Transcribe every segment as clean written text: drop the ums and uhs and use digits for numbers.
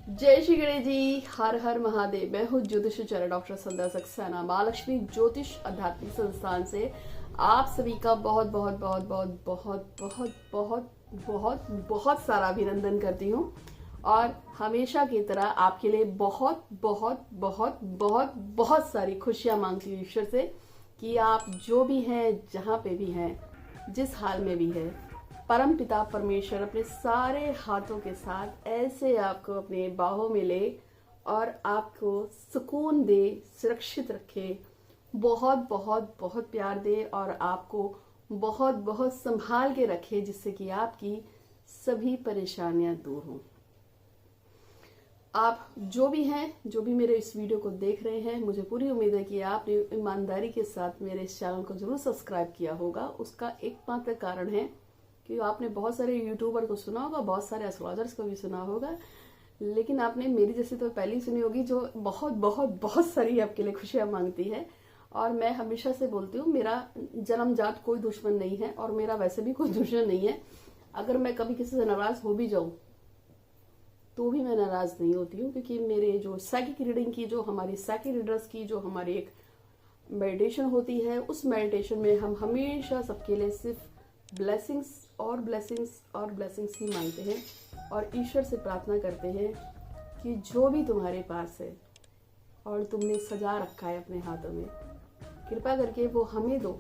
जय श्री गणेश जी। हर हर महादेव। मैं हूँ ज्योतिषाचार्य डॉक्टर संध्या सक्सेना महालक्ष्मी ज्योतिष आध्यात्मिक संस्थान से आप सभी का बहुत बहुत बहुत बहुत बहुत बहुत बहुत बहुत बहुत सारा अभिनंदन करती हूँ और हमेशा की तरह आपके लिए बहुत बहुत बहुत बहुत बहुत सारी खुशियाँ मांगती हूँ ईश्वर से कि आप जो भी हैं, जहाँ पे भी हैं, जिस हाल में भी है, परम पिता परमेश्वर अपने सारे हाथों के साथ ऐसे आपको अपने बाहों में ले और आपको सुकून दे, सुरक्षित रखे, बहुत बहुत बहुत प्यार दे और आपको बहुत बहुत संभाल के रखे, जिससे कि आपकी सभी परेशानियां दूर हों। आप जो भी हैं, जो भी मेरे इस वीडियो को देख रहे हैं, मुझे पूरी उम्मीद है कि आपने ईमानदारी के साथ मेरे इस चैनल को जरूर सब्सक्राइब किया होगा। उसका एकमात्र कारण है कि आपने बहुत सारे यूट्यूबर को सुना होगा, बहुत सारे एस्ट्रोलॉजर्स को भी सुना होगा, लेकिन आपने मेरी जैसी तो पहली सुनी होगी जो बहुत बहुत बहुत सारी आपके लिए खुशियां मांगती है। और मैं हमेशा से बोलती हूँ, मेरा जन्मजात कोई दुश्मन नहीं है और मेरा वैसे भी कोई दुश्मन नहीं है। अगर मैं कभी किसी से नाराज हो भी जाऊं तो भी मैं नाराज नहीं होती हूँ, क्योंकि मेरे जो साइकिक रीडिंग की, जो हमारी साइकिक रीडर्स की जो हमारी एक मेडिटेशन होती है, उस मेडिटेशन में हम हमेशा सबके लिए सिर्फ ब्लेसिंग्स और ब्लेसिंग्स और ब्लेसिंग्स ही मांगते हैं और ईश्वर से प्रार्थना करते हैं कि जो भी तुम्हारे पास है और तुमने सजा रखा है अपने हाथों में, कृपा करके वो हमें दो।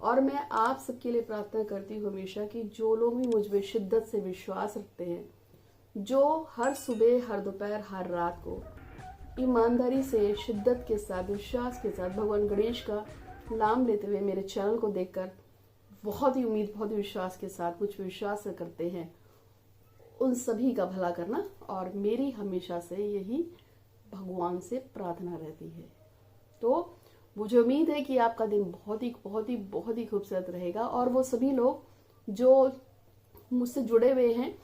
और मैं आप सबके लिए प्रार्थना करती हूँ हमेशा कि जो लोग भी मुझ में शिद्दत से विश्वास रखते हैं, जो हर सुबह, हर दोपहर, हर रात को ईमानदारी से, शिद्दत के साथ, विश्वास के साथ भगवान गणेश का नाम लेते हुए मेरे चैनल को देखकर बहुत ही उम्मीद, बहुत ही विश्वास के साथ मुझ पर विश्वास करते हैं, उन सभी का भला करना। और मेरी हमेशा से यही भगवान से प्रार्थना रहती है। तो मुझे उम्मीद है कि आपका दिन बहुत ही बहुत ही बहुत ही खूबसूरत रहेगा। और वो सभी लोग जो मुझसे जुड़े हुए हैं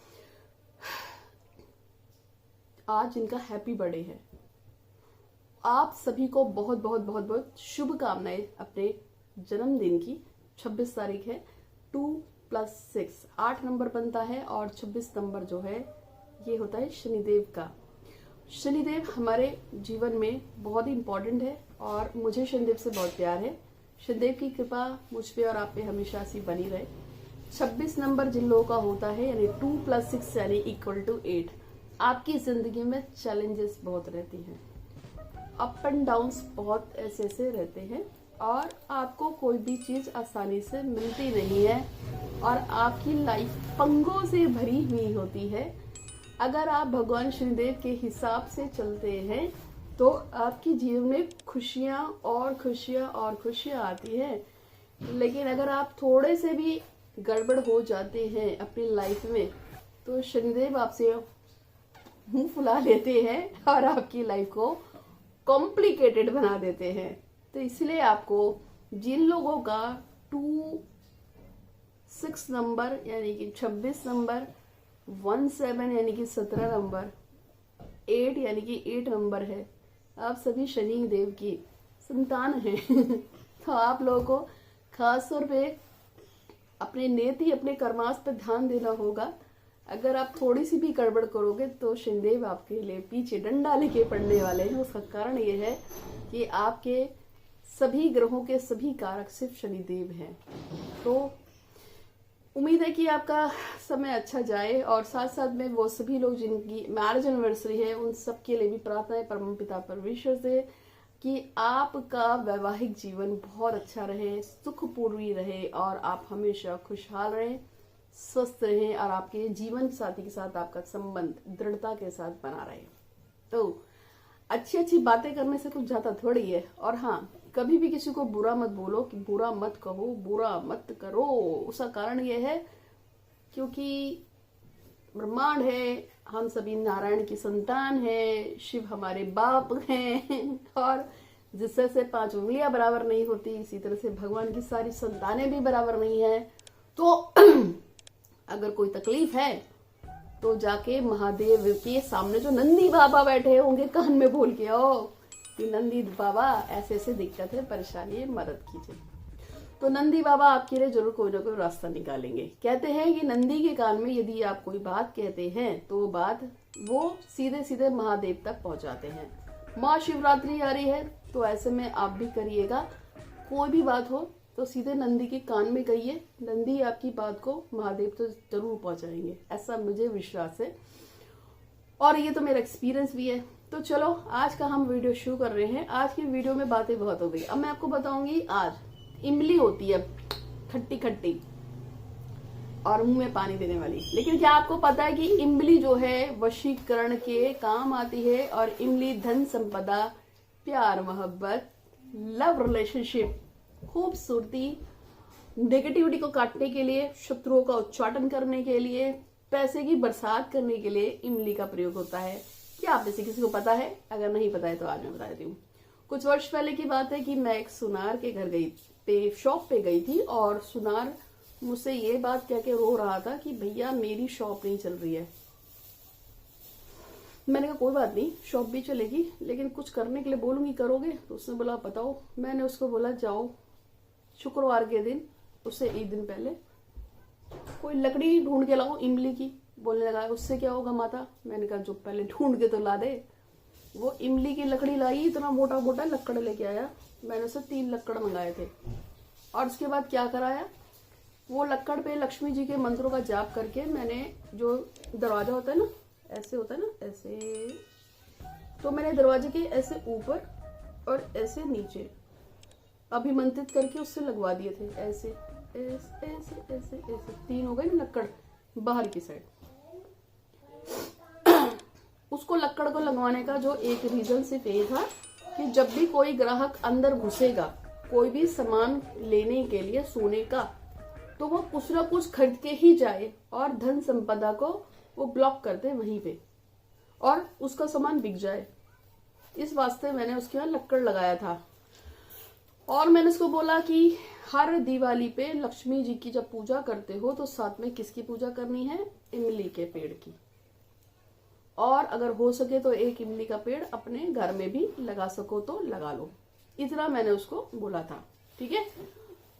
आज, जिनका हैप्पी बर्थडे है, आप सभी को बहुत बहुत बहुत बहुत शुभकामनाएं अपने जन्मदिन की। 26 तारीख है, 2 + 6 8 नंबर बनता है और 26 नंबर जो है ये होता है शनिदेव का। शनिदेव हमारे जीवन में बहुत ही इम्पोर्टेंट है और मुझे शनिदेव से बहुत प्यार है। शनिदेव की कृपा मुझ पे और आप पे हमेशा सी बनी रहे। 26 नंबर जिन लोगों का होता है, यानी 2 + 6 यानी = 8, आपकी जिंदगी में चैलेंजेस बहुत रहती हैं, अप एंड डाउन्स बहुत ऐसे ऐसे रहते हैं और आपको कोई भी चीज आसानी से मिलती नहीं है और आपकी लाइफ पंगों से भरी हुई होती है। अगर आप भगवान शनिदेव के हिसाब से चलते हैं तो आपकी जीवन में खुशियां और खुशियां और खुशियां आती हैं। लेकिन अगर आप थोड़े से भी गड़बड़ हो जाते हैं अपनी लाइफ में तो शनिदेव आपसे मुंह फुला लेते हैं और आपकी लाइफ को कॉम्प्लिकेटेड बना देते हैं। तो इसलिए आपको जिन लोगों का 2 6 नंबर यानी कि 26 नंबर, 17 यानी कि 17 नंबर, 8 यानी कि 8 नंबर है, आप सभी शनि देव की संतान हैं। तो आप लोगों को खास तौर पे अपने नेति, अपने कर्मास पर ध्यान देना होगा। अगर आप थोड़ी सी भी गड़बड़ करोगे तो शनिदेव आपके लिए पीछे डंडा लेके पड़ने वाले हैं। उसका कारण ये है कि आपके सभी ग्रहों के सभी कारक सिर्फ शनिदेव हैं। तो उम्मीद है कि आपका समय अच्छा जाए और साथ साथ में वो सभी लोग जिनकी मैरिज एनिवर्सरी है उन सब के लिए भी प्रार्थना है परम पिता परमेश्वर से कि आपका वैवाहिक जीवन बहुत अच्छा रहे, सुखपूर्वी रहे और आप हमेशा खुशहाल रहें, स्वस्थ रहें और आपके जीवन साथी के साथ आपका संबंध दृढ़ता के साथ बना रहे। तो अच्छी अच्छी बातें करने से कुछ जाता थोड़ी है। और हाँ, कभी भी किसी को बुरा मत बोलो, कि बुरा मत कहो, बुरा मत करो। उसका कारण यह है क्योंकि ब्रह्मांड है, हम सभी नारायण की संतान है, शिव हमारे बाप हैं और जिससे से 5 उंगलियां बराबर नहीं होती, इसी तरह से भगवान की सारी संतानें भी बराबर नहीं है। तो अगर कोई तकलीफ है तो जाके महादेव के सामने जो नंदी बाबा बैठे होंगे कान में बोल के आओ कि नंदी बाबा ऐसे ऐसे दिक्कत है, परेशानी है, मदद कीजिए। तो नंदी बाबा आपके लिए जरूर कोई ना कोई रास्ता निकालेंगे। कहते हैं कि नंदी के कान में यदि आप कोई बात कहते हैं तो वो बात वो सीधे सीधे महादेव तक पहुंचाते हैं। महाशिवरात्रि आ रही है तो ऐसे में आप भी करिएगा, कोई भी बात हो तो सीधे नंदी के कान में कहिए, नंदी आपकी बात को महादेव तो जरूर पहुंचाएंगे, ऐसा मुझे विश्वास है और ये तो मेरा एक्सपीरियंस भी है। तो चलो आज का हम वीडियो शुरू कर रहे हैं। आज की वीडियो में बातें बहुत हो गई, अब मैं आपको बताऊंगी। आज इमली होती है खट्टी खट्टी और मुंह में पानी देने वाली, लेकिन क्या आपको पता है कि इमली जो है वशीकरण के काम आती है और इमली धन संपदा, प्यार मोहब्बत, लव रिलेशनशिप, खूबसूरती, नेगेटिविटी को काटने के लिए, शत्रुओं का उच्चाटन करने के लिए, पैसे की बरसात करने के लिए इमली का प्रयोग होता है। क्या आप में से किसी को पता है? अगर नहीं पता है तो आज मैं बता देती हूँ। कुछ वर्ष पहले की बात है कि मैं एक सुनार के घर गई, शॉप पे गई थी और सुनार मुझसे ये बात कह के रो रहा था कि भैया मेरी शॉप नहीं चल रही है। मैंने कहा कोई बात नहीं, शॉप भी चलेगी, लेकिन कुछ करने के लिए बोलूंगी, करोगे? तो उसने बोला बताओ। मैंने उसको बोला जाओ शुक्रवार के दिन, उससे एक दिन पहले कोई लकड़ी ढूंढ के लाओ इमली की। बोलने लगा उससे क्या होगा माता? मैंने कहा जो पहले ढूंढ के तो ला दे। वो इमली की लकड़ी लाई, इतना मोटा मोटा लक्कड़ लेके आया। मैंने उससे 3 लक्कड़ मंगाए थे और उसके बाद क्या कराया, वो लक्कड़ पे लक्ष्मी जी के मंत्रों का जाप करके मैंने, जो दरवाजा होता है ना, ऐसे होता है ना, ऐसे, तो मैंने दरवाजे के ऐसे ऊपर और ऐसे नीचे अभिमंत्रित करके उससे लगवा दिए थे। ऐसे ऐसे ऐसे ऐसे ऐसे 3 हो गए ना लक्कड़ बाहर की साइड। उसको लक्कड़ को लगवाने का जो एक रीजन सिर्फ ये था कि जब भी कोई ग्राहक अंदर घुसेगा कोई भी सामान लेने के लिए सोने का, तो वो कुछ ना कुछ खरीद के ही जाए और धन संपदा को वो ब्लॉक कर दे वहीं पे और उसका सामान बिक जाए। इस वास्ते मैंने उसके यहाँ लक्कड़ लगाया था और मैंने उसको बोला कि हर दिवाली पे लक्ष्मी जी की जब पूजा करते हो तो साथ में किसकी पूजा करनी है? इमली के पेड़ की। और अगर हो सके तो एक इमली का पेड़ अपने घर में भी लगा सको तो लगा लो। इतना मैंने उसको बोला था, ठीक है।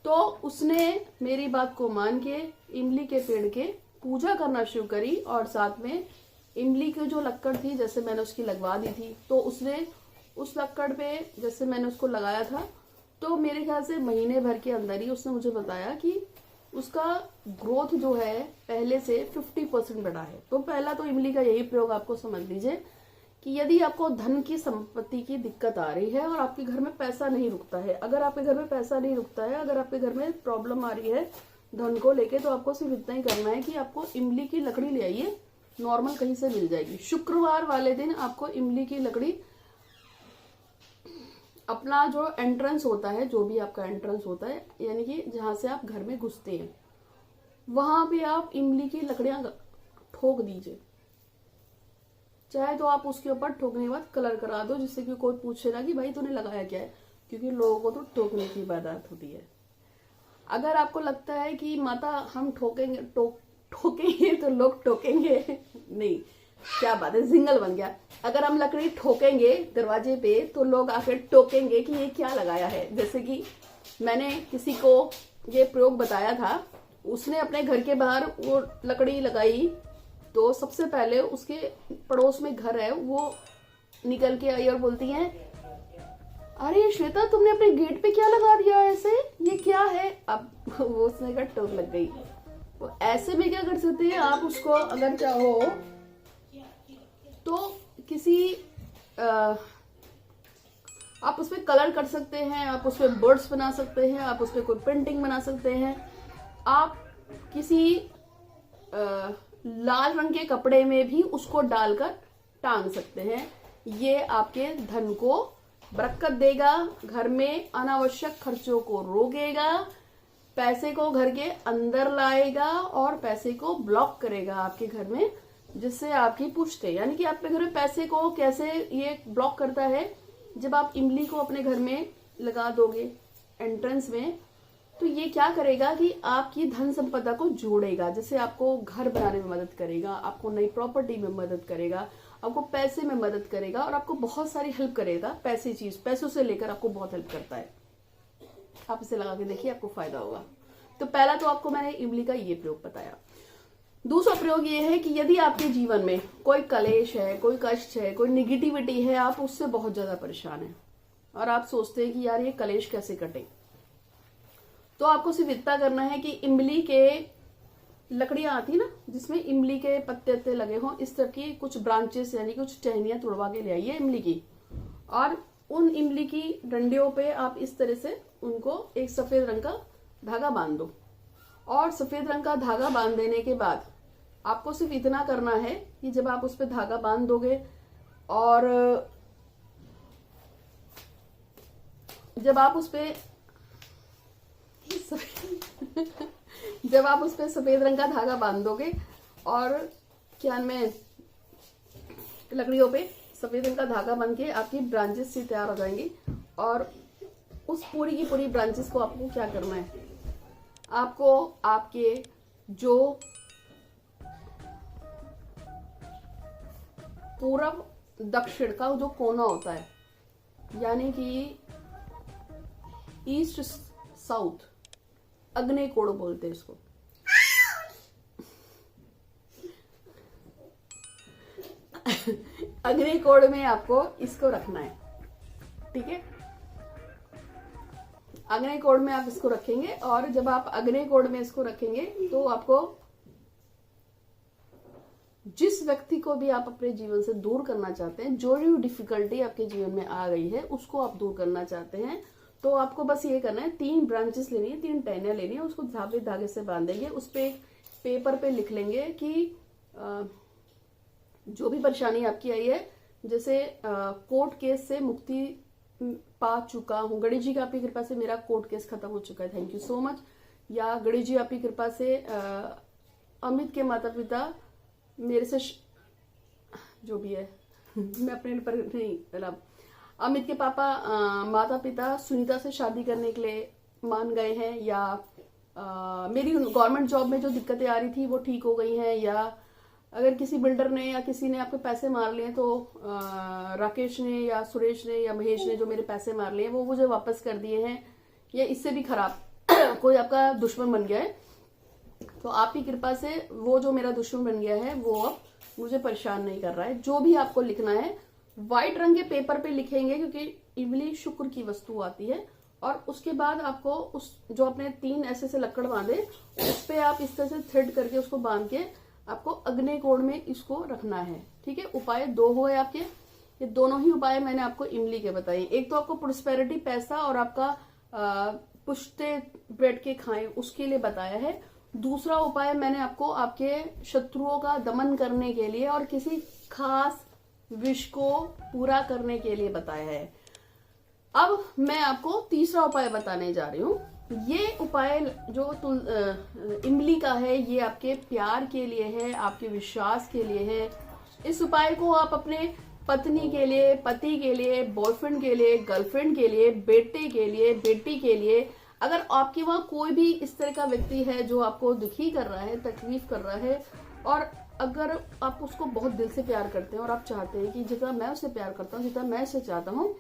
तो उसने मेरी बात को मान के इमली के पेड़ के पूजा करना शुरू करी और साथ में इमली की जो लक्कड़ थी जैसे मैंने उसकी लगवा दी थी, तो उसने उस लक्कड़ पे जैसे मैंने उसको लगाया था तो मेरे ख्याल से महीने भर के अंदर ही उसने मुझे बताया कि उसका ग्रोथ जो है पहले से 50% बढ़ा है। तो पहला तो इमली का यही प्रयोग आपको समझ लीजिए कि यदि आपको धन की संपत्ति की दिक्कत आ रही है और आपके घर में पैसा नहीं रुकता है, अगर आपके घर में पैसा नहीं रुकता है, अगर आपके घर में प्रॉब्लम आ रही है धन को लेके, तो आपको सिर्फ इतना ही करना है कि आपको इमली की लकड़ी ले आइए, नॉर्मल कहीं से मिल जाएगी। शुक्रवार वाले दिन आपको इमली की लकड़ी अपना जो एंट्रेंस होता है, जो भी आपका एंट्रेंस होता है, यानी कि जहां से आप घर में घुसते हैं, वहां पे आप इमली की लकड़ियां ठोक दीजिए। चाहे तो आप उसके ऊपर ठोकने के बाद कलर करा दो, जिससे कि कोई पूछे ना कि भाई तूने लगाया क्या है, क्योंकि लोगों को तो ठोकने की इबादत होती है। अगर आपको लगता है कि माता हम ठोकेंगे ठोकेंगे तो लोग टोकेंगे, नहीं, क्या बात है, सिंगल बन गया। अगर हम लकड़ी ठोकेंगे दरवाजे पे तो लोग आकर टोकेंगे कि ये क्या लगाया है। जैसे कि मैंने किसी को ये प्रयोग बताया था, उसने अपने घर के बाहर वो लकड़ी लगाई तो सबसे पहले उसके पड़ोस में घर है, वो निकल के आई और बोलती है अरे श्वेता तुमने अपने गेट पे क्या लगा दिया ऐसे, ये क्या है? अब वो उसने का टोक लग गई। वो ऐसे में क्या कर सकते हैं आप, उसको अगर चाहो तो किसी आप उसमें कलर कर सकते हैं, आप उसमें बर्ड्स बना सकते हैं, आप उसमें कोई पेंटिंग बना सकते हैं, आप किसी लाल रंग के कपड़े में भी उसको डालकर टांग सकते हैं। ये आपके धन को बरकत देगा, घर में अनावश्यक खर्चों को रोकेगा, पैसे को घर के अंदर लाएगा और पैसे को ब्लॉक करेगा आपके घर में, जिससे आपकी पुष्टि, यानी कि आपके घर में पैसे को कैसे ये ब्लॉक करता है, जब आप इमली को अपने घर में लगा दोगे एंट्रेंस में, तो ये क्या करेगा कि आपकी धन संपदा को जोड़ेगा, जैसे आपको घर बनाने में मदद करेगा, आपको नई प्रॉपर्टी में मदद करेगा, आपको पैसे में मदद करेगा और आपको बहुत सारी हेल्प करेगा। पैसों से लेकर आपको बहुत हेल्प करता है। आप इसे लगा के देखिए, आपको फायदा होगा। तो पहला तो आपको मैंने इमली का ये प्रयोग बताया। दूसरा प्रयोग ये है कि यदि आपके जीवन में कोई कलेश है, कोई कष्ट है, कोई निगेटिविटी है, आप उससे बहुत ज्यादा परेशान हैं और आप सोचते हैं कि यार ये कलेश कैसे कटे, तो आपको सिर्फ इतना करना है कि इमली के लकड़ियां आती ना जिसमें इमली के पत्ते लगे हों, इस तरह की कुछ ब्रांचेस यानी कुछ टहनियां तुड़वा के ले आइए इमली की, और उन इमली की डंडियों पे आप इस तरह से उनको एक सफेद रंग का धागा बांध दो। और सफेद रंग का धागा बांध देने के बाद आपको सिर्फ इतना करना है कि जब आप उस पर धागा बांध दोगे और जब आप उस पे जब आप उस पे सफेद रंग का धागा बांध दोगे और क्या में लकड़ियों पे सफेद रंग का धागा बन के आपकी ब्रांचेस से तैयार हो जाएंगी। और उस पूरी की पूरी ब्रांचेस को आपको क्या करना है, आपको आपके जो पूरब दक्षिण का जो कोना होता है, यानी कि ईस्ट साउथ, अग्नि कोण बोलते हैं इसको, अग्नि कोण में आपको इसको रखना है। ठीक है, अग्नि कोण में आप इसको रखेंगे और जब आप अग्नि कोण में इसको रखेंगे तो आपको जिस व्यक्ति को भी आप अपने जीवन से दूर करना चाहते हैं, जो भी डिफिकल्टी आपके जीवन में आ गई है उसको आप दूर करना चाहते हैं, तो आपको बस ये करना है, 3 ब्रांचेस लेनी है, 3 टहनियां लेनी है, उसको धागे से बांधेंगे, उस पे एक पेपर पे लिख लेंगे कि जो भी परेशानी आपकी आई है, जैसे कोर्ट केस से मुक्ति पा चुका हूँ, गणेश जी की आपकी कृपा से मेरा कोर्ट केस खत्म हो चुका है, थैंक यू सो मच, या गणेश जी आपकी कृपा से अमित के माता पिता मेरे से जो भी है मैं अपने पर नहीं, मतलब अमित के पापा माता पिता सुनीता से शादी करने के लिए मान गए हैं, या मेरी गवर्नमेंट जॉब में जो दिक्कतें आ रही थी वो ठीक हो गई हैं, या अगर किसी बिल्डर ने या किसी ने आपके पैसे मार लिए तो राकेश ने या सुरेश ने या महेश ने जो मेरे पैसे मार लिए वो मुझे वापस कर दिए हैं, या इससे भी खराब कोई आपका दुश्मन बन गया है, तो आपकी कृपा से वो जो मेरा दुश्मन बन गया है वो अब मुझे परेशान नहीं कर रहा है। जो भी आपको लिखना है व्हाइट रंग के पेपर पे लिखेंगे, क्योंकि इमली शुक्र की वस्तु आती है। और उसके बाद आपको उस जो अपने 3 ऐसे लक्कड़ बांधे उस पे आप इस तरह से थ्रेड करके उसको बांध के आपको अग्नि कोण में इसको रखना है। ठीक है, उपाय 2 हो गए आपके। ये दोनों ही उपाय मैंने आपको इमली के बताए। एक तो आपको प्रोस्पेरिटी, पैसा और आपका पुश्ते बैठ के खाएं उसके लिए बताया है। दूसरा उपाय मैंने आपको आपके शत्रुओं का दमन करने के लिए और किसी खास विश को पूरा करने के लिए बताया है। अब मैं आपको तीसरा उपाय बताने जा रही हूँ। ये उपाय जो इमली का है ये आपके प्यार के लिए है, आपके विश्वास के लिए है। इस उपाय को आप अपने पत्नी के लिए, पति के लिए, बॉयफ्रेंड के लिए, गर्लफ्रेंड के लिए, बेटे के लिए, बेटी के लिए, अगर आपके वहां कोई भी इस तरह का व्यक्ति है जो आपको दुखी कर रहा है, तकलीफ कर रहा है, और अगर आप उसको बहुत दिल से प्यार करते हैं और आप चाहते हैं कि जितना मैं उसे प्यार करता हूँ, जितना मैं उसे चाहता हूँ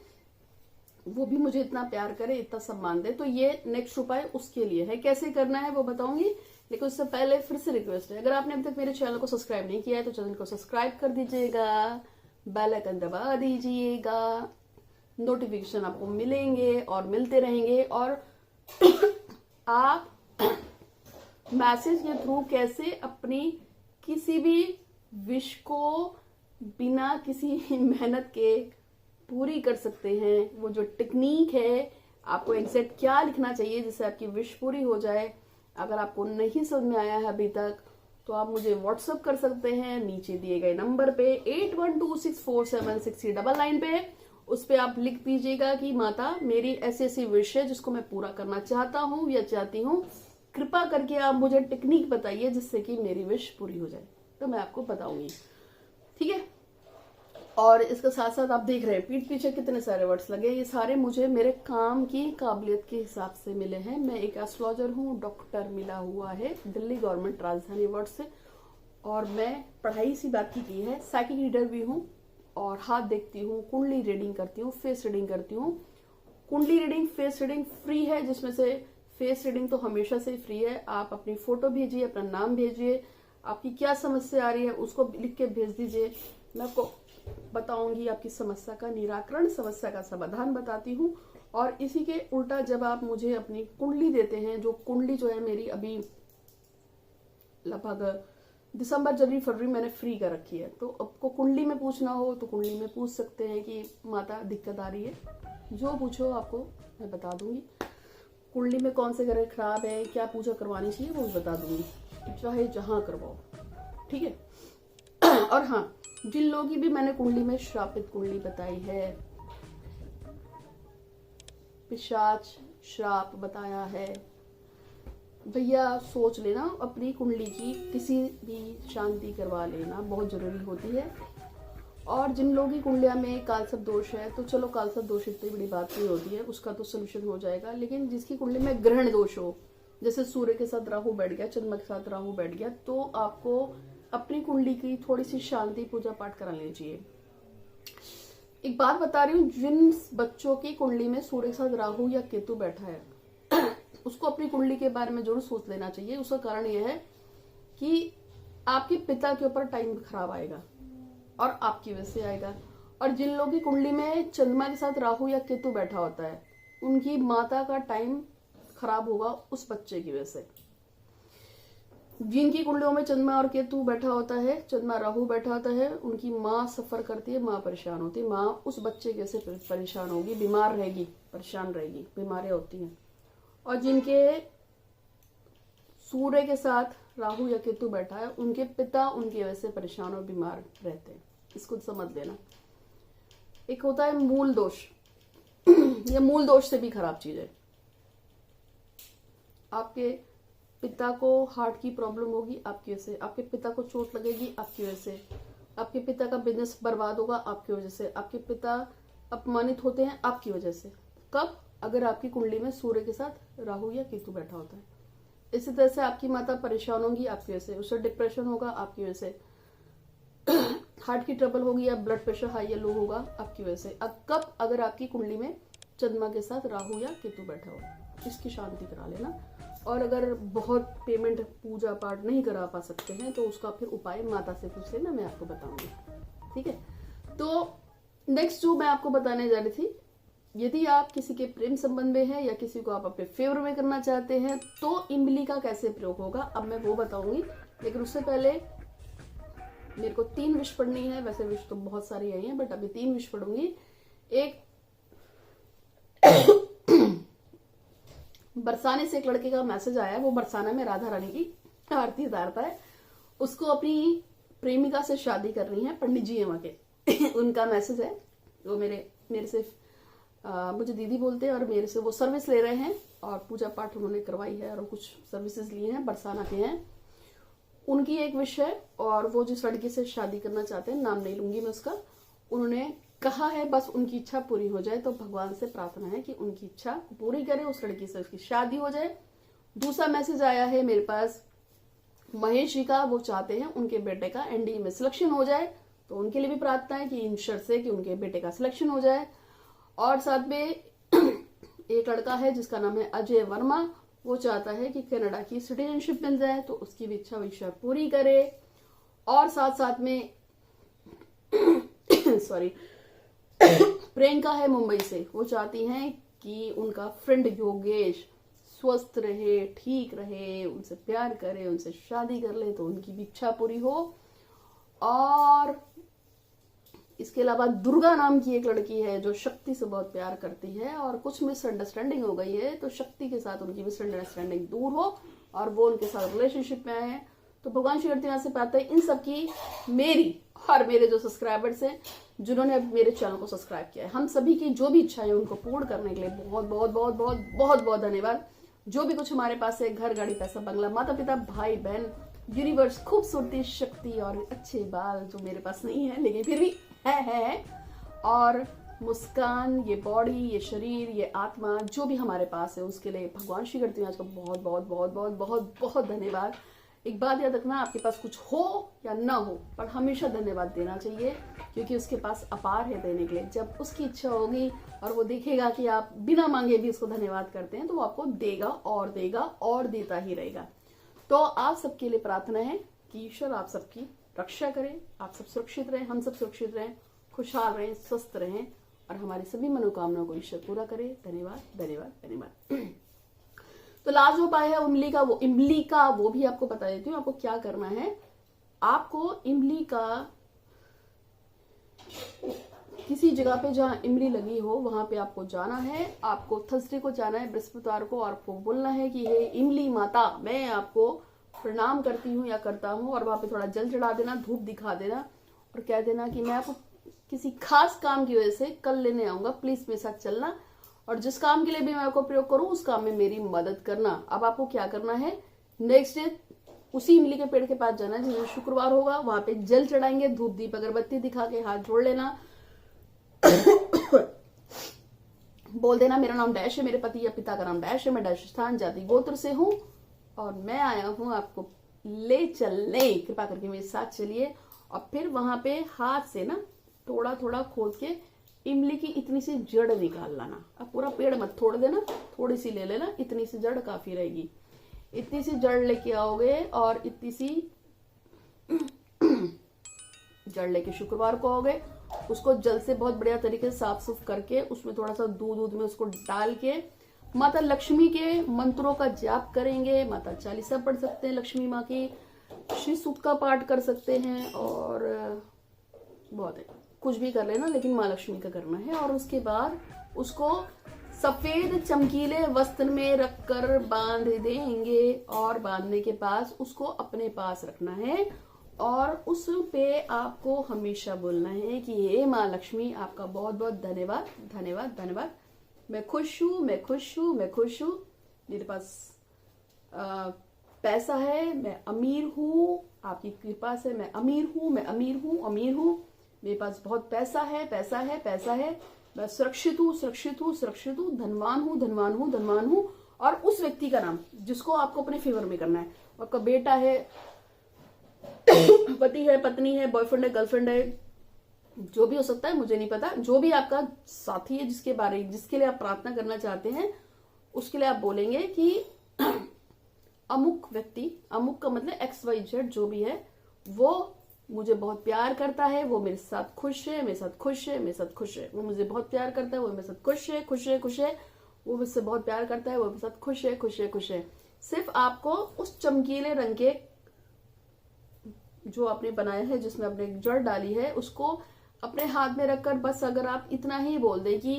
वो भी मुझे इतना प्यार करे, इतना सम्मान दे, तो ये नेक्स्ट उपाय उसके लिए है। कैसे करना है वो बताऊंगी, लेकिन उससे पहले फिर से रिक्वेस्ट है, अगर आपने अभी तक मेरे चैनल को सब्सक्राइब नहीं किया है तो चैनल को सब्सक्राइब कर दीजिएगा, बेल आइकन दबा दीजिएगा, नोटिफिकेशन आपको मिलेंगे और मिलते रहेंगे। और आप मैसेज के थ्रू कैसे अपनी किसी भी विश को बिना किसी मेहनत के पूरी कर सकते हैं, वो जो टेक्निक है, आपको एग्जैक्ट क्या लिखना चाहिए जिससे आपकी विश पूरी हो जाए, अगर आपको नहीं समझ में आया है अभी तक तो आप मुझे व्हाट्सअप कर सकते हैं नीचे दिए गए नंबर पे 8126476099 पे। उस पे आप लिख दीजिएगा कि माता मेरी ऐसी ऐसी विश है जिसको मैं पूरा करना चाहता हूँ या चाहती हूँ, कृपा करके आप मुझे टेक्निक बताइए जिससे कि मेरी विश पूरी हो जाए, तो मैं आपको बताऊंगी। ठीक है, और इसके साथ साथ आप देख रहे हैं पीठ पीछे कितने सारे वर्ड्स लगे, ये सारे मुझे मेरे काम की काबिलियत के हिसाब से मिले हैं। मैं एक एस्ट्रोलॉजर हूँ, डॉक्टर मिला हुआ है दिल्ली गवर्नमेंट राजधानी वर्ड से, और मैं पढ़ाई सी बात की है, साइकिक रीडर भी हूँ और हाथ देखती हूँ, कुंडली रीडिंग करती हूँ, फेस रीडिंग करती हूँ, कुंडली रीडिंग, फेस रीडिंग फ्री है, जिसमें से फेस रीडिंग तो हमेशा से फ्री है। आप अपनी फोटो भेजिए, अपना नाम भेजिए, आपकी क्या समस्या आ रही है उसको लिख के भेज दीजिए। मैं आपको बताऊंगी आपकी समस्या का निराकरण, समस्या का समाधान बताती हूँ। और इसी के उल्टा जब आप मुझे अपनी कुंडली देते हैं, जो कुंडली जो है मेरी अभी लगभग दिसंबर, जनवरी, फरवरी मैंने फ्री कर रखी है, तो आपको कुंडली में पूछना हो तो कुंडली में पूछ सकते हैं कि माता दिक्कत आ रही है, जो पूछो आपको मैं बता दूंगी। कुंडली में कौन से ग्रह खराब है, क्या पूजा करवानी चाहिए वो भी बता दूंगी, चाहे जहां करवाओ, ठीक है। और हाँ, जिन लोगों की भी मैंने कुंडली में श्रापित कुंडली बताई है, पिशाच श्राप बताया है, भैया सोच लेना, अपनी कुंडली की किसी भी शांति करवा लेना बहुत जरूरी होती है। और जिन लोगों की कुंडलिया में कालसर्प दोष है, तो चलो कालसर्प दोष इतनी बड़ी बात नहीं होती है, उसका तो सोल्यूशन हो जाएगा। लेकिन जिसकी कुंडली में ग्रहण दोष हो, जैसे सूर्य के साथ राहु बैठ गया, चंद्रमा के साथ राहु बैठ गया, तो आपको अपनी कुंडली की थोड़ी सी शांति पूजा पाठ करा लेनी चाहिए। एक बात बता रही हूँ, जिन बच्चों की कुंडली में सूर्य के साथ राहु या केतु बैठा है उसको अपनी कुंडली के बारे में जरूर सोच लेना चाहिए। उसका कारण यह है कि आपके पिता के ऊपर टाइम खराब आएगा और आपकी वजह से आएगा। और जिन लोगों की कुंडली में चंद्रमा के साथ राहु या केतु बैठा होता है, उनकी माता का टाइम खराब होगा उस बच्चे की वजह से। जिनकी कुंडलियों में चंद्रमा और केतु बैठा होता है, चंद्रमा राहु बैठा होता है, उनकी माँ सफर करती है, माँ परेशान होती है, माँ उस बच्चे के से परेशान होगी, बीमार रहेगी, परेशान रहेगी, बीमारियां होती हैं। और जिनके सूर्य के साथ राहु या केतु बैठा है, उनके पिता उनकी वजह से परेशान और बीमार रहते हैं, इसको समझ लेना। एक होता है मूल दोष ये मूल दोष से भी खराब चीज है। आपके पिता को हार्ट की प्रॉब्लम होगी आपकी वजह से, आपके पिता को चोट लगेगी आपकी वजह से, आपके पिता का बिजनेस बर्बाद होगा आपकी वजह से, आपके पिता अपमानित होते हैं आपकी वजह से। कब? अगर आपकी कुंडली में सूर्य के साथ राहु या केतु बैठा होता है। इसी तरह से आपकी माता परेशान होगी आपकी वजह से, उसे डिप्रेशन होगा आपकी वजह से, हार्ट की ट्रबल होगी या ब्लड प्रेशर हाई या लो होगा आपकी वजह से। अब कब? अगर आपकी कुंडली में चंद्रमा के साथ राहु या केतु बैठा हो, इसकी शांति करा लेना। और अगर बहुत पेमेंट पूजा पाठ नहीं करा पा सकते हैं तो उसका फिर उपाय माता से पूछ लेना, मैं आपको बताऊंगी, ठीक है। तो नेक्स्ट जो मैं आपको बताने जा रही थी, यदि आप किसी के प्रेम संबंध में हैं या किसी को आप अपने फेवर में करना चाहते हैं तो इमली का कैसे प्रयोग होगा, अब मैं वो बताऊंगी। लेकिन उससे पहले मेरे को 3 विश पढ़नी है, वैसे विश तो बहुत सारी आई हैं बट अभी 3 विश पढ़ूंगी। एक बरसाने से एक लड़के का मैसेज आया है, वो बरसाना में राधा रानी की आरती उतारता है, उसको अपनी प्रेमिका से शादी करनी है, पंडित जी है वहां के उनका मैसेज है। वो मेरे से मुझे दीदी बोलते हैं और मेरे से वो सर्विस ले रहे हैं और पूजा पाठ उन्होंने करवाई है और कुछ सर्विसेज लिए हैं, बरसाना के हैं। उनकी एक विश है और वो जिस लड़की से शादी करना चाहते हैं, नाम नहीं लूंगी मैं उसका, उन्होंने कहा है बस उनकी इच्छा पूरी हो जाए, तो भगवान से प्रार्थना है कि उनकी इच्छा पूरी करे, उस लड़की से उसकी शादी हो जाए। दूसरा मैसेज आया है मेरे पास महेश जी का, वो चाहते हैं उनके बेटे का एनडीए में सिलेक्शन हो जाए, तो उनके लिए भी प्रार्थना है कि इन शर्त से कि उनके बेटे का सिलेक्शन हो जाए। और साथ में एक लड़का है जिसका नाम है अजय वर्मा, वो चाहता है कि कनाडा की सिटीजनशिप मिल जाए, तो उसकी भी इच्छा पूरी करे। और साथ साथ में सॉरी प्रियंका है मुंबई से, वो चाहती हैं कि उनका फ्रेंड योगेश स्वस्थ रहे, ठीक रहे, उनसे प्यार करे, उनसे शादी कर ले, तो उनकी भी इच्छा पूरी हो। और इसके अलावा दुर्गा नाम की एक लड़की है जो शक्ति से बहुत प्यार करती है और कुछ मिसअंडरस्टैंडिंग हो गई है, तो शक्ति के साथ उनकी मिसअंडरस्टैंडिंग दूर हो और वो उनके साथ रिलेशनशिप में आए। तो भगवान श्री हरिनाथ से प्रार्थना है इन सबकी, मेरी और मेरे जो सब्सक्राइबर्स हैं जिन्होंने अब मेरे चैनल को सब्सक्राइब किया है, हम सभी की जो भी इच्छा है उनको पूर्ण करने के लिए बहुत बहुत बहुत बहुत बहुत बहुत धन्यवाद। जो भी कुछ हमारे पास है, घर, गाड़ी, पैसा, बंगला, माता पिता, भाई बहन, यूनिवर्स, खूबसूरती, शक्ति और अच्छे बाल जो मेरे पास नहीं है लेकिन फिर भी है, और मुस्कान, ये बॉडी, ये शरीर, ये आत्मा, जो भी हमारे पास है उसके लिए भगवान श्री हरिनाथ का बहुत बहुत बहुत बहुत बहुत बहुत धन्यवाद। एक बात याद रखना, आपके पास कुछ हो या ना हो, पर हमेशा धन्यवाद देना चाहिए, क्योंकि उसके पास अपार है देने के लिए। जब उसकी इच्छा होगी और वो देखेगा कि आप बिना मांगे भी उसको धन्यवाद करते हैं, तो वो आपको देगा और देता ही रहेगा। तो आप सबके लिए प्रार्थना है कि ईश्वर आप सबकी रक्षा करे, आप सब सुरक्षित रहें, हम सब सुरक्षित रहें, खुशहाल रहें, स्वस्थ रहें, और हमारी सभी मनोकामनाओं को ईश्वर पूरा करे। धन्यवाद धन्यवाद धन्यवाद। तो लास्ट जो उपाय है इमली का वो भी आपको बता देती हूँ। आपको क्या करना है, आपको इमली का किसी जगह पे जहां इमली लगी हो वहां पे आपको जाना है। आपको थर्सडे को जाना है, बृहस्पतिवार को, और आपको बोलना है कि हे इमली माता, मैं आपको प्रणाम करती हूँ या करता हूँ, और वहां पे थोड़ा जल चढ़ा देना, धूप दिखा देना, और कह देना कि मैं आपको किसी खास काम की वजह से कल लेने आऊंगा, प्लीज मेरे साथ चलना, और जिस काम के लिए भी मैं आपको प्रयोग करूं उस काम में मेरी मदद करना। अब आपको क्या करना है, नेक्स्ट डे उसी इमली के पेड़ के पास जाना है, जिस शुक्रवार होगा, वहां पे जल चढ़ाएंगे, धूप दीप अगरबत्ती दिखा के हाथ जोड़ लेना, बोल देना मेरा नाम डैश है, मेरे पति या पिता का नाम डैश है, मैं डैश स्थान जाति गोत्र से हूं, और मैं आया हूं आपको ले चलने, कृपा करके मेरे साथ चलिए। और फिर वहां पे हाथ से ना थोड़ा थोड़ा खोद के इमली की इतनी सी जड़ निकाल लाना। अब पूरा पेड़ मत छोड़ देना, थोड़ी सी ले लेना, इतनी सी जड़ काफी रहेगी। इतनी सी जड़ लेके आओगे, और इतनी सी जड़ लेके शुक्रवार को आओगे, उसको जल से बहुत बढ़िया तरीके से साफ सुफ करके उसमें थोड़ा सा दूध में उसको डाल के माता लक्ष्मी के मंत्रों का जाप करेंगे। माता चालीसा पढ़ सकते हैं, लक्ष्मी माँ की श्री सूक्त का पाठ कर सकते हैं, और बहुत है, कुछ भी कर लेना, लेकिन माँ लक्ष्मी का करना है। और उसके बाद उसको सफेद चमकीले वस्त्र में रखकर बांध देंगे, और बांधने के पास उसको अपने पास रखना है, और उस पे आपको हमेशा बोलना है कि हे माँ लक्ष्मी, आपका बहुत बहुत धन्यवाद धन्यवाद धन्यवाद, मैं खुश हूँ, मैं खुश हूँ, मैं खुश हूँ, मेरे पास पैसा है, मैं अमीर हूँ, आपकी कृपा से मैं अमीर हूँ, मैं अमीर हूँ, अमीर हूँ, मेरे पास बहुत पैसा है, पैसा है, पैसा है, मैं सुरक्षित हूँ, सुरक्षित हूँ, सुरक्षित हूँ, धनवान हूँ, धनवान हूँ, धनवान हूँ। और उस व्यक्ति का नाम जिसको आपको अपने फेवर में करना है, आपका बेटा है, पति है, पत्नी है, बॉयफ्रेंड है, गर्लफ्रेंड है, जो भी हो सकता है, मुझे नहीं पता, जो भी आपका साथी है जिसके लिए आप प्रार्थना करना चाहते हैं, उसके लिए आप बोलेंगे कि अमुक व्यक्ति, अमुक का मतलब XYZ जो भी है, वो मुझे बहुत प्यार करता है, वो मेरे साथ खुश है, मेरे साथ खुश है, मेरे साथ खुश है, वो मुझे बहुत प्यार करता है, वो मेरे साथ खुश है, खुश है, खुश है, वो मुझसे बहुत प्यार करता है, वो मेरे साथ खुश है, खुश है, खुश है। सिर्फ आपको उस चमकीले रंग के जो आपने बनाया है, जिसमें आपने जड़ डाली है, उसको अपने हाथ में रखकर बस अगर आप इतना ही बोल दे कि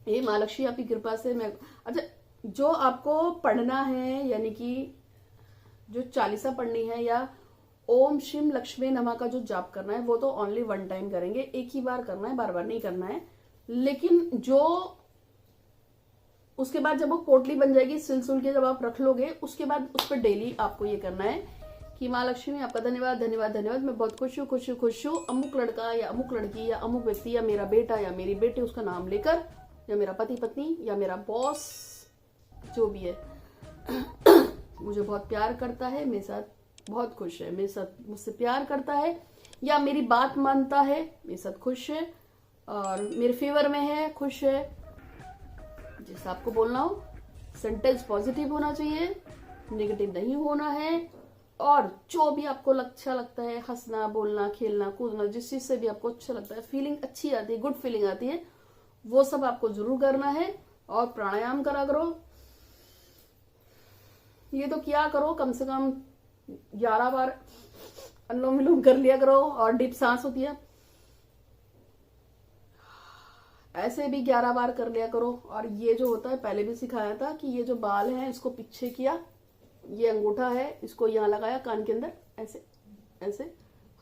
हे माँ लक्ष्मी, आपकी कृपा से मैं, अच्छा, जो आपको पढ़ना है, यानी कि जो चालीसा पढ़नी है या ओम शिम लक्ष्मी नमः का जो जाप करना है, वो तो ओनली वन टाइम करेंगे, एक ही बार करना है, बार बार नहीं करना है। लेकिन जो उसके बाद जब वो पोटली बन जाएगी, सिलसिल के जब आप रख लोगे, उसके बाद उस पर डेली आपको ये करना है कि माँ लक्ष्मी, आपका धन्यवाद धन्यवाद धन्यवाद, मैं बहुत खुश हूँ, खुश हूँ, खुश हूँ। अमुक लड़का या अमुक लड़की या अमुक व्यक्ति या मेरा बेटा या मेरी बेटी, उसका नाम लेकर, या मेरा पति पत्नी या मेरा बॉस जो भी है, मुझे बहुत प्यार करता है, मेरे साथ बहुत खुश है, मेरे साथ मुझसे प्यार करता है, या मेरी बात मानता है, मेरे साथ खुश है, और मेरे फेवर में है, खुश है, जैसा आपको बोलना हो। सेंटेंस पॉजिटिव होना चाहिए, नेगेटिव नहीं होना है, और जो भी आपको अच्छा लगता है, हंसना, बोलना, खेलना, कूदना, जिस चीज से भी आपको अच्छा लगता है, फीलिंग अच्छी आती है, गुड फीलिंग आती है, वो सब आपको जरूर करना है। और प्राणायाम करा करो, ये तो क्या करो, कम से कम 11 बार अनुलोम विलोम कर लिया करो, और डीप सांस होती है, ऐसे भी 11 बार कर लिया करो। और ये जो होता है, पहले भी सिखाया था कि ये जो बाल है, इसको पीछे किया, ये अंगूठा है, इसको यहाँ लगाया कान के अंदर, ऐसे ऐसे,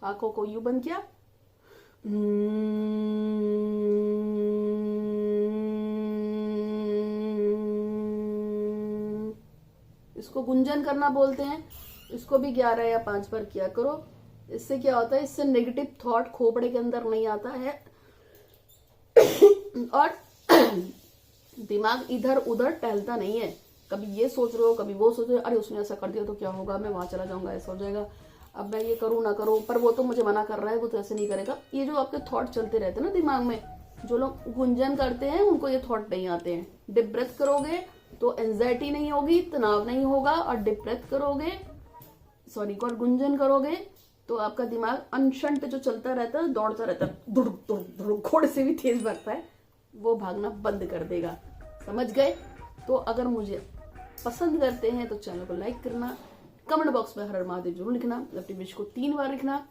आंखों को यूं बंद किया, इसको गुंजन करना बोलते हैं, इसको भी 11 या 5 बार किया करो। इससे क्या होता है, इससे नेगेटिव थॉट खोपड़े के अंदर नहीं आता है, और दिमाग इधर उधर टहलता नहीं है। कभी ये सोच रहे हो, कभी वो सोच रहे हो, अरे उसने ऐसा कर दिया तो क्या होगा, मैं वहां चला जाऊंगा, ऐसा हो जाएगा, अब मैं ये करूँ ना करूँ, पर वो तो मुझे मना कर रहा है, वो तो ऐसे नहीं करेगा। ये जो आपके थॉट चलते रहते हैं ना दिमाग में, जो लोग गुंजन करते हैं उनको ये थॉट नहीं आते हैं। डीप ब्रेथ करोगे तो एंजाइटी नहीं होगी, तनाव नहीं होगा, और डीप ब्रेथ करोगे, सॉरी, और गुंजन करोगे तो आपका दिमाग अनशंट जो चलता रहता है, दौड़ता रहता है, दुड़ दुड़ दुड़, घोड़े से भी तेज भागता है, वो भागना बंद कर देगा। समझ गए? तो अगर मुझे पसंद करते हैं तो चैनल को लाइक करना, कमेंट बॉक्स में हर हर महादेव जरूर लिखना, अपनी विश को 3 बार लिखना।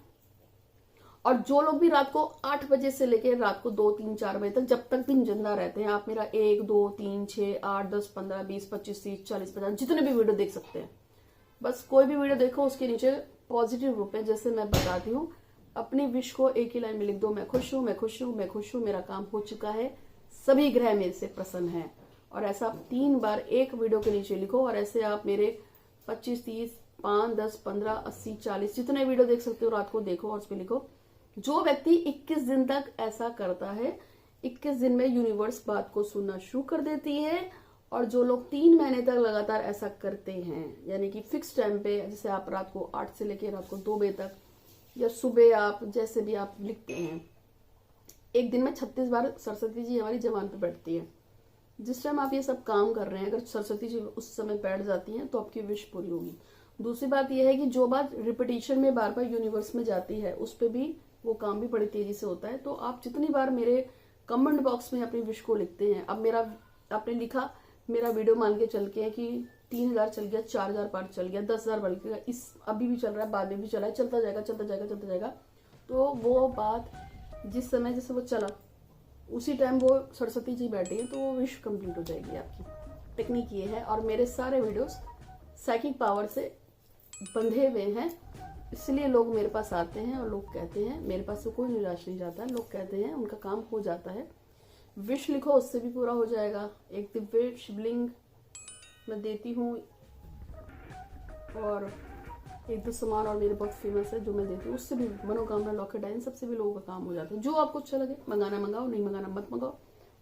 और जो लोग भी रात को 8 बजे से लेकर रात को 2, 3, 4 बजे तक, जब तक दिन जिंदा रहते हैं, आप मेरा 1, 2, 3, 6, 8, 10, 15, 20, 25, 30, 40, 50 जितने भी वीडियो देख सकते हैं। बस कोई भी वीडियो देखो, उसके नीचे पॉजिटिव रूप में जैसे मैं बताती हूँ, अपनी विश को एक ही लाइन में लिख दो, मैं खुश हूँ, मैं खुश हूँ, मैं खुश हूँ, मेरा काम हो चुका है, सभी ग्रह मेरे से प्रसन्न है। और ऐसा आप 3 बार एक वीडियो के नीचे लिखो। और ऐसे आप मेरे 25, 30, 5, 10, 15, 80, 40 जितने वीडियो देख सकते हो रात को देखो, और उस पर लिखो। जो व्यक्ति 21 दिन तक ऐसा करता है, 21 दिन में यूनिवर्स बात को सुनना शुरू कर देती है। और जो लोग 3 महीने तक लगातार ऐसा करते हैं, यानी कि फिक्स टाइम पे, जैसे आप रात को 8 से लेकर रात को 2 बजे तक, या सुबह आप जैसे भी आप लिखते हैं, एक दिन में 36 बार सरस्वती जी हमारी जबान पे बैठती है। जिस टाइम आप ये सब काम कर रहे हैं, अगर सरस्वती जी उस समय बैठ जाती हैं तो आपकी विश पूरी होगी। दूसरी बात यह है कि जो बात रिपीटिशन में बार बार यूनिवर्स में जाती है, उस पर भी वो काम भी बड़ी तेजी से होता है। तो आप जितनी बार मेरे कमेंट बॉक्स में अपनी विश को लिखते हैं, अब मेरा आपने लिखा, मेरा वीडियो मान के चल के कि 3000 चल गया, 4000 पार चल गया, 10,000 बढ़ गया, इस अभी भी चल रहा है, बाद में भी चला है, चलता जाएगा चलता जाएगा चलता जाएगा। तो वो बात जिस समय जैसे वो चला, उसी टाइम वो सरस्वती जी बैठी है, तो वो विश कंप्लीट हो जाएगी आपकी। टेक्निक ये है। और मेरे सारे वीडियोस साइकिक पावर से बंधे हुए हैं, इसलिए लोग मेरे पास आते हैं और लोग कहते हैं, मेरे पास से कोई निराश नहीं जाता है, लोग कहते हैं उनका काम हो जाता है। विश लिखो, उससे भी पूरा हो जाएगा। एक दिव्य शिवलिंग मैं देती हूँ, और एक दो सामान और मेरे बहुत फेमस है जो मैं देती हूँ, उससे भी मनोकामना लॉकेट है, इन सबसे भी लोगों का काम हो जाता है। जो आपको अच्छा लगे, मंगाना मंगाओ, नहीं मंगाना मत मंगाओ।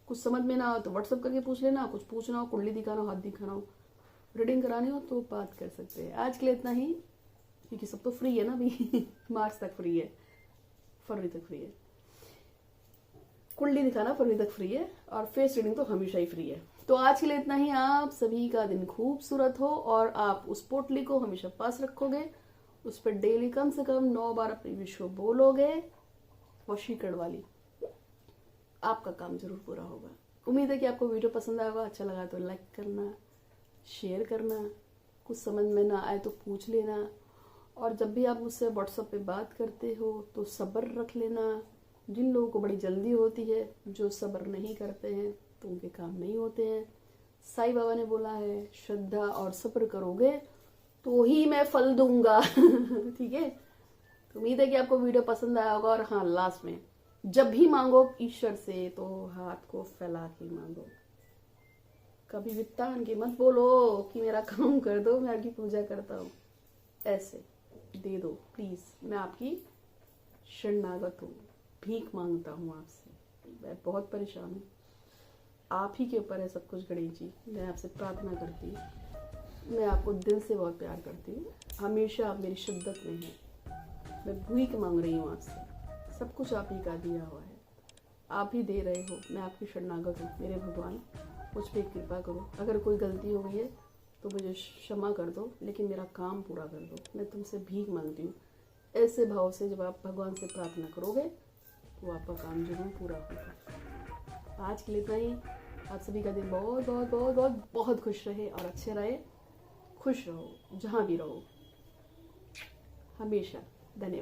कुछ समझ में ना हो तो व्हाट्सअप करके पूछ लेना, कुछ पूछना हो, कुंडली दिखाना हो, हाथ दिखाना हो, रीडिंग करानी हो तो बात कर सकते हैं। आज के लिए इतना ही, क्योंकि सब तो फ्री है ना अभी मार्च तक फ्री है, फरवरी तक फ्री है। कुंडली दिखाना फरवरी तक फ्री है, और फेस रीडिंग तो हमेशा ही फ्री है। तो आज के लिए इतना ही। आप सभी का दिन खूबसूरत हो, और आप उस पोटली को हमेशा पास रखोगे, उस पर डेली कम से कम 9 बार अपनी विश को बोलोगे, वशीकरण वाली, आपका काम जरूर पूरा होगा। उम्मीद है कि आपको वीडियो पसंद आएगा। अच्छा लगा तो लाइक करना, शेयर करना, कुछ समझ में ना आए तो पूछ लेना। और जब भी आप मुझसे व्हाट्सएप पे बात करते हो तो सब्र रख लेना। जिन लोगों को बड़ी जल्दी होती है, जो सब्र नहीं करते हैं, तो उनके काम नहीं होते हैं। साईं बाबा ने बोला है, श्रद्धा और सब्र करोगे तो ही मैं फल दूंगा ठीक है। तो उम्मीद है कि आपको वीडियो पसंद आया होगा। और हाँ, लास्ट में जब भी मांगो ईश्वर से तो हाथ को फैला के मांगो, कभी भी तान के मत बोलो कि मेरा काम कर दो, मैं आपकी पूजा करता हूँ। ऐसे दे दो प्लीज, मैं आपकी शरणागत हूँ, भीख मांगता हूँ आपसे, मैं बहुत परेशान हूँ। आप ही के ऊपर है सब कुछ गणेश जी। मैं आपसे प्रार्थना करती हूँ, मैं आपको दिल से बहुत प्यार करती हूँ, हमेशा आप मेरी शिद्दत में हैं। मैं भीख मांग रही हूँ आपसे, सब कुछ आप ही का दिया हुआ है, आप ही दे रहे हो। मैं आपकी शरणागत हूँ। मेरे भगवान, मुझ पर कृपा करो। अगर कोई गलती हो गई है तो मुझे क्षमा कर दो, लेकिन मेरा काम पूरा कर दो। मैं तुमसे भीख मांगती हूँ। ऐसे भाव से जब आप भगवान से प्रार्थना करोगे तो आपका काम जरूर पूरा होगा। आज के लिए इतना ही। आप सभी का दिन बहुत बहुत बहुत बहुत बहुत खुश रहे और अच्छे रहे। खुश रहो जहाँ भी रहो, हमेशा। धन्यवाद।